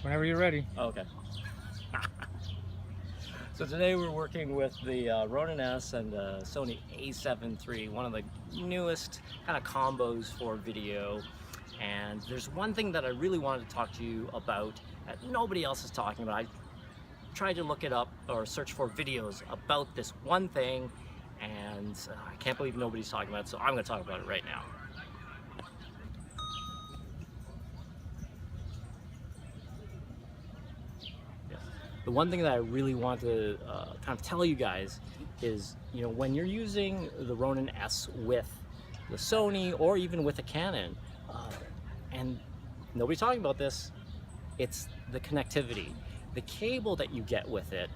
Whenever you're ready. Oh, okay. So today we're working with the Ronin S and the Sony A7 III, one of the newest kind of combos for video. And there's one thing that I really wanted to talk to you about that nobody else is talking about. I tried to look it up or search for videos about this one thing, and I can't believe nobody's talking about it, so I'm going to talk about it right now. The one thing that I really want to kind of tell you guys is, you know, when you're using the Ronin S with the Sony or even with a Canon, and nobody's talking about this, it's the connectivity. The cable that you get with it,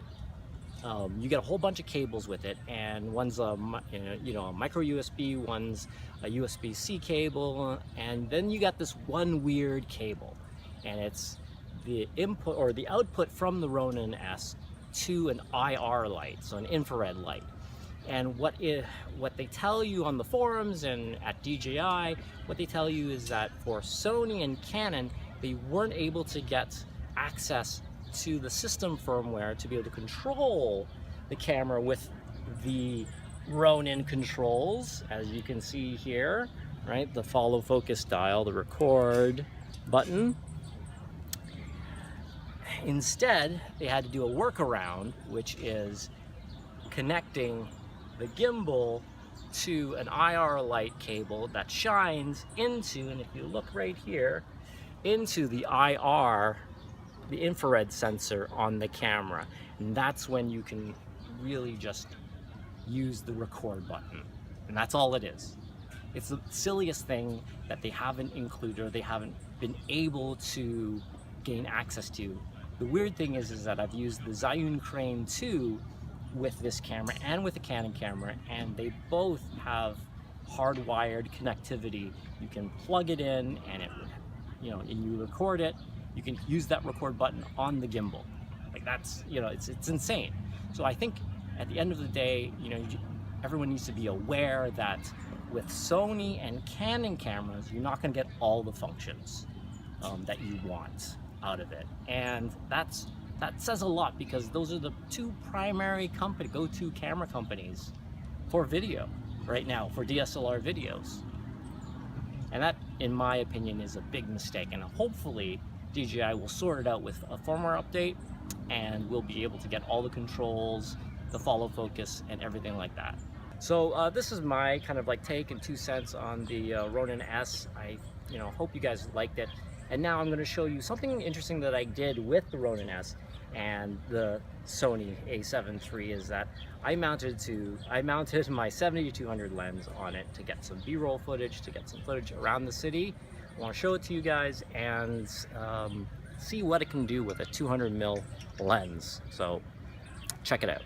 you get a whole bunch of cables with it, and one's a micro USB, one's a USB-C cable, and then you got this one weird cable, and it's the input or the output from the Ronin S to an IR light, so an infrared light. And what they tell you on the forums and at DJI, what they tell you is that for Sony and Canon, they weren't able to get access to the system firmware to be able to control the camera with the Ronin controls, as you can see here, right? The follow focus dial, the record button. Instead, they had to do a workaround, which is connecting the gimbal to an IR light cable that shines into, and if you look right here, into the IR, the infrared sensor on the camera. And that's when you can really just use the record button. And that's all it is. It's the silliest thing that they haven't included or they haven't been able to gain access to. The weird thing is that I've used the Zhiyun Crane 2 with this camera and with the Canon camera, and they both have hardwired connectivity. You can plug it in and it, and you record it. You can use that record button on the gimbal. Like that's, it's insane. So I think at the end of the day, everyone needs to be aware that with Sony and Canon cameras, you're not going to get all the functions that you want out of it, and that says a lot, because those are the two primary go-to camera companies for video right now, for DSLR videos. And that, in my opinion, is a big mistake, and hopefully DJI will sort it out with a firmware update, and we'll be able to get all the controls, the follow focus, and everything like that. So this is my kind of like take and 2 cents on the Ronin S. I hope you guys liked it. And now I'm going to show you something interesting that I did with the Ronin S and the Sony A7 III, is that I mounted my 70-200 lens on it to get some B-roll footage, to get some footage around the city. I want to show it to you guys and see what it can do with a 200mm lens. So check it out.